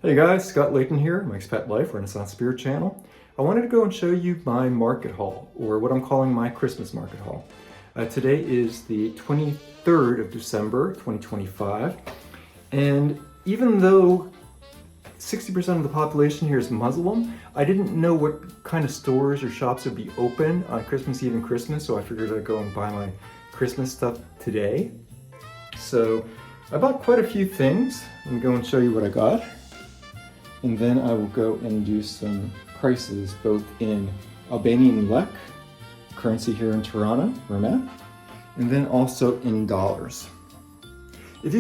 Hey guys, Scott Layton here, my Expat Life, Renaissance Spirit channel. I wanted to go and show you my market haul, or what I'm calling my Christmas market haul. Today is the 23rd of December, 2025, and even though 60% of the population here is Muslim, I didn't know what kind of stores or shops would be open on Christmas Eve and Christmas, so I figured I'd go and buy my Christmas stuff today. So I bought quite a few things. Let me go and show you what I got. And then I will go and do some prices both in Albanian lek, currency here in Tirana, Rona, and then also in dollars. If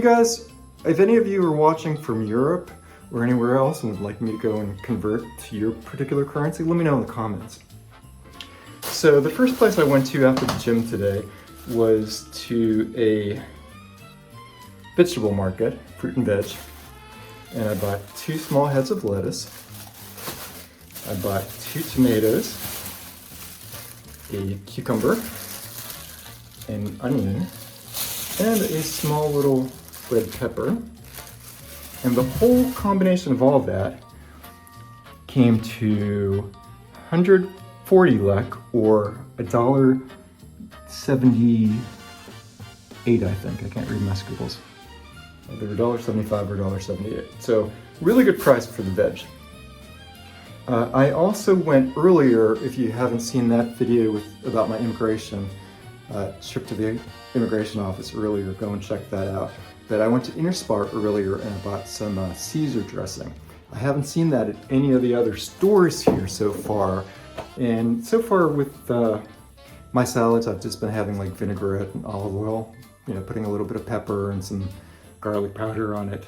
any of you are watching from Europe or anywhere else and would like me to go and convert to your particular currency, let me know in the comments. So the first place I went to after the gym today was to a vegetable market, fruit and veg. And I bought 2 small heads of lettuce. I bought 2 tomatoes, a cucumber, an onion, and a small little red pepper. And the whole combination of all of that came to 140 lek, or $1.78, I think. I can't read my scribbles. They were $1.75 or $1.78. So really good price for the veg. I also went earlier, if you haven't seen that video about my immigration trip to the immigration office earlier, go and check that out. But I went to Interspar earlier and I bought some Caesar dressing. I haven't seen that at any of the other stores here so far. And so far with my salads, I've just been having like vinaigrette and olive oil, putting a little bit of pepper and some garlic powder on it.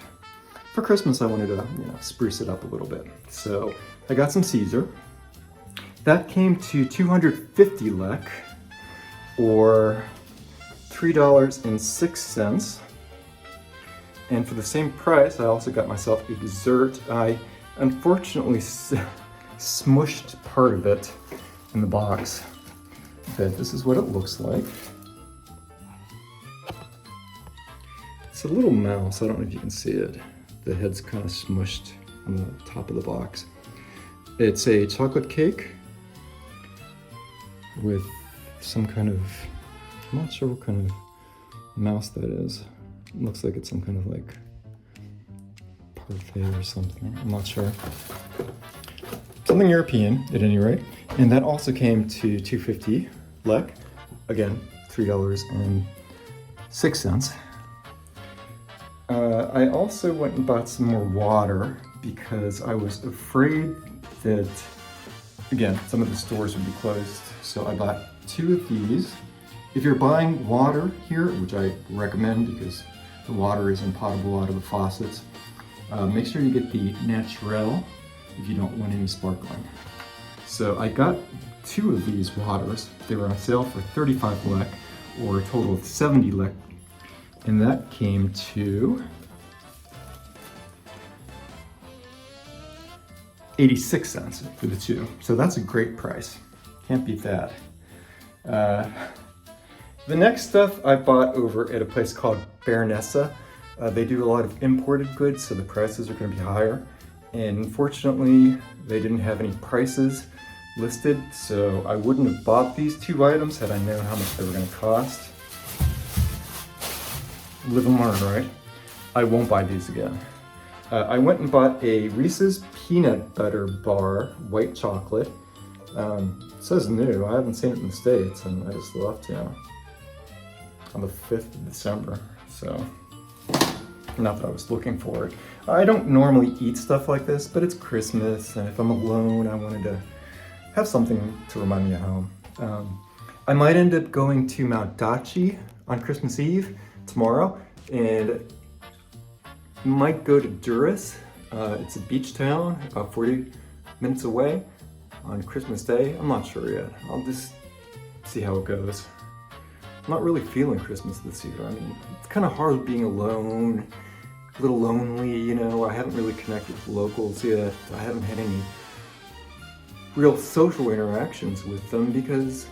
For Christmas, I wanted to, spruce it up a little bit. So I got some Caesar. That came to 250 lek, or $3.06. And for the same price, I also got myself a dessert. I unfortunately smushed part of it in the box, but this is what it looks like. It's a little mouse, I don't know if you can see it. The head's kind of smushed on the top of the box. It's a chocolate cake with some kind of, I'm not sure what kind of mouse that is. It looks like it's some kind of like parfait or something, I'm not sure. Something European at any rate. And that also came to 250 lek, again, $3.06. I also went and bought some more water because I was afraid that, again, some of the stores would be closed. So I bought 2 of these. If you're buying water here, which I recommend because the water is potable out of the faucets, make sure you get the naturel if you don't want any sparkling. So I got 2 of these waters. They were on sale for 35 lek, or a total of 70 lek. And that came to 86 cents for the 2. So that's a great price. Can't beat that. The next stuff I bought over at a place called Baronessa. They do a lot of imported goods, so the prices are going to be higher. And unfortunately, they didn't have any prices listed, so I wouldn't have bought these 2 items had I known how much they were going to cost. Live and learn, right? I won't buy these again. I went and bought a Reese's peanut butter bar, white chocolate. It says new, I haven't seen it in the States, and I just left, on the 5th of December, so not that I was looking for it. I don't normally eat stuff like this, but it's Christmas, and if I'm alone, I wanted to have something to remind me of home. I might end up going to Mount Daci on Christmas Eve, tomorrow, and might go to Durrës. It's a beach town about 40 minutes away on Christmas Day. I'm not sure yet. I'll just see how it goes. I'm not really feeling Christmas this year. I mean, it's kind of hard being alone, a little lonely, I haven't really connected with locals yet. I haven't had any real social interactions with them because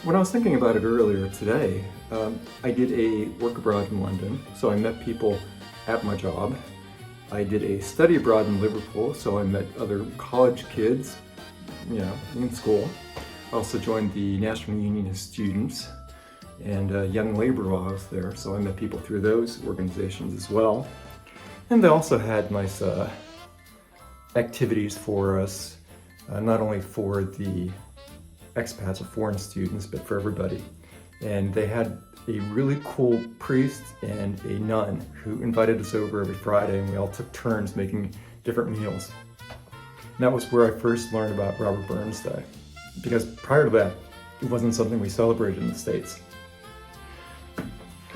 when I was thinking about it earlier today, I did a work abroad in London, so I met people at my job. I did a study abroad in Liverpool, so I met other college kids, you know, in school. I also joined the National Union of Students and Young Labor while I was there, so I met people through those organizations as well. And they also had nice activities for us, not only for the expats or foreign students, but for everybody. And they had a really cool priest and a nun who invited us over every Friday, and we all took turns making different meals. And that was where I first learned about Robert Burns Day, because prior to that, it wasn't something we celebrated in the States.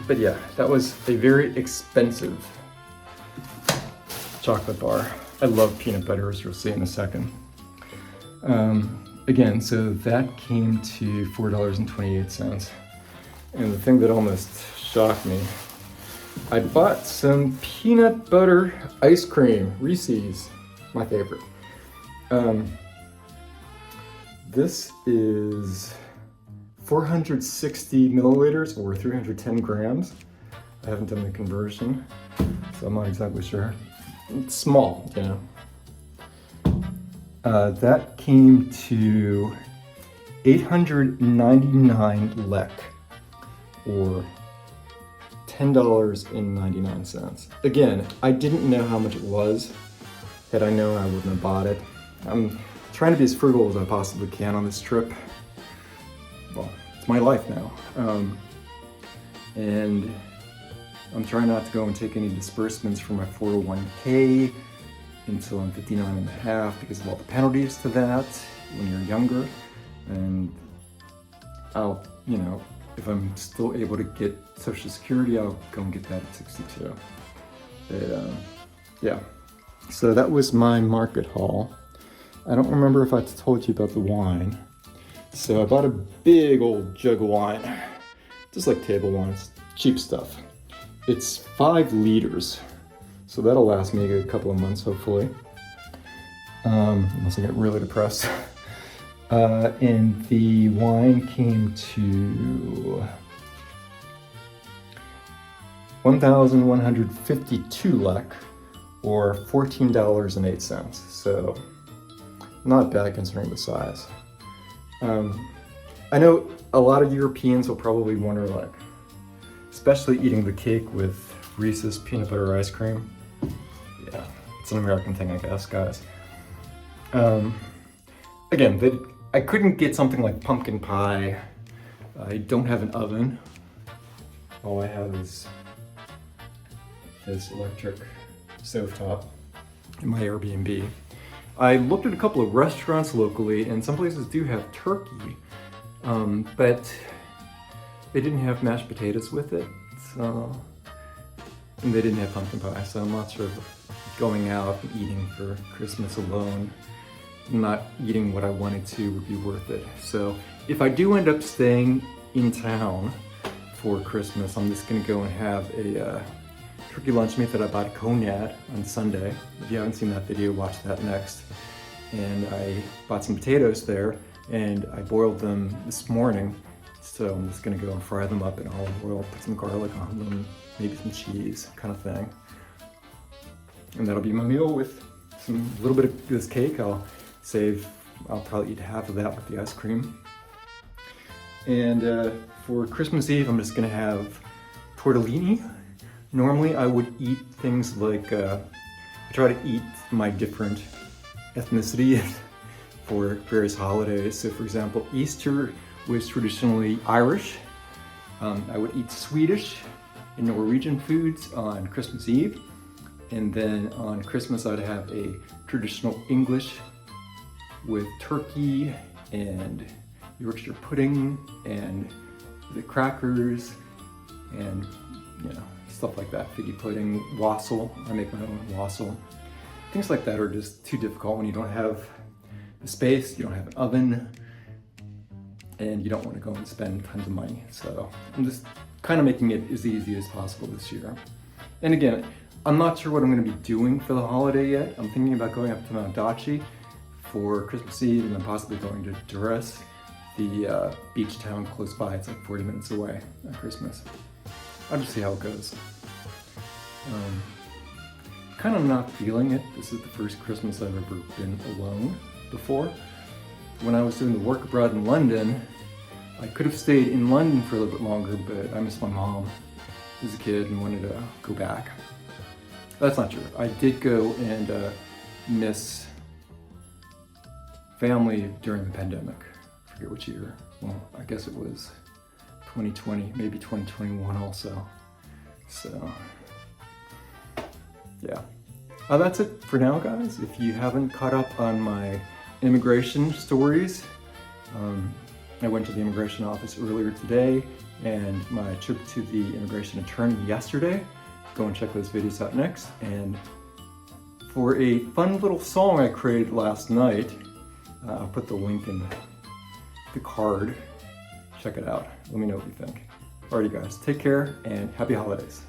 But yeah, that was a very expensive chocolate bar. I love peanut butter, as you'll see in a second. Again, so that came to $4.28. And the thing that almost shocked me, I bought some peanut butter ice cream, Reese's, my favorite. This is 460 milliliters or 310 grams. I haven't done the conversion, so I'm not exactly sure. It's small, you know. That came to 899 lek, or $10.99. Again, I didn't know how much it was. Had I known, I wouldn't have bought it. I'm trying to be as frugal as I possibly can on this trip. Well, it's my life now. And I'm trying not to go and take any disbursements from my 401k until I'm 59 and a half because of all the penalties to that when you're younger. And I'll, you know, if I'm still able to get Social Security, I'll go and get that at 62. But, yeah, so that was my market haul. I don't remember if I told you about the wine. So I bought a big old jug of wine, just like table wine, it's cheap stuff. It's 5 liters, so that'll last me a couple of months, hopefully, unless I get really depressed. And the wine came to 1,152 lek, or $14.08. So not bad considering the size. I know a lot of Europeans will probably wonder, like, especially eating the cake with Reese's peanut butter ice cream. Yeah, it's an American thing, I guess, guys. Again, I couldn't get something like pumpkin pie. I don't have an oven. All I have is this electric stovetop in my Airbnb. I looked at a couple of restaurants locally, and some places do have turkey, but they didn't have mashed potatoes with it, so, and they didn't have pumpkin pie, so I'm not sure if going out and eating for Christmas alone, not eating what I wanted to, would be worth it. So if I do end up staying in town for Christmas, I'm just gonna go and have a turkey lunch meat that I bought at Conad on Sunday. If you haven't seen that video, watch that next. And I bought some potatoes there, and I boiled them this morning. So I'm just gonna go and fry them up in olive oil, put some garlic on them, maybe some cheese, kind of thing. And that'll be my meal with a little bit of this cake. I'll probably eat half of that with the ice cream. And for Christmas Eve, I'm just gonna have tortellini. Normally I would eat things like, I try to eat my different ethnicity for various holidays. So for example, Easter was traditionally Irish. I would eat Swedish and Norwegian foods on Christmas Eve. And then on Christmas, I'd have a traditional English with turkey and Yorkshire pudding and the crackers and, you know, stuff like that. Figgy pudding, wassail. I make my own wassail. Things like that are just too difficult when you don't have the space, you don't have an oven, and you don't want to go and spend tons of money. So I'm just kind of making it as easy as possible this year. And again, I'm not sure what I'm going to be doing for the holiday yet. I'm thinking about going up to Mount Daci for Christmas Eve and then possibly going to Durres, the beach town close by. It's like 40 minutes away on Christmas. I'll just see how it goes. kind of not feeling it. This is the first Christmas I've ever been alone before. When I was doing the work abroad in London, I could have stayed in London for a little bit longer, but I missed my mom as a kid and wanted to go back. That's not true. I did go and miss family during the pandemic. I forget which year. Well, I guess it was 2020, maybe 2021 also. So, yeah. That's it for now, guys. If you haven't caught up on my immigration stories, I went to the immigration office earlier today and my trip to the immigration attorney yesterday. Go and check those videos out next. And for a fun little song I created last night, I'll put the link in the card. Check it out. Let me know what you think. Alrighty guys, take care and happy holidays.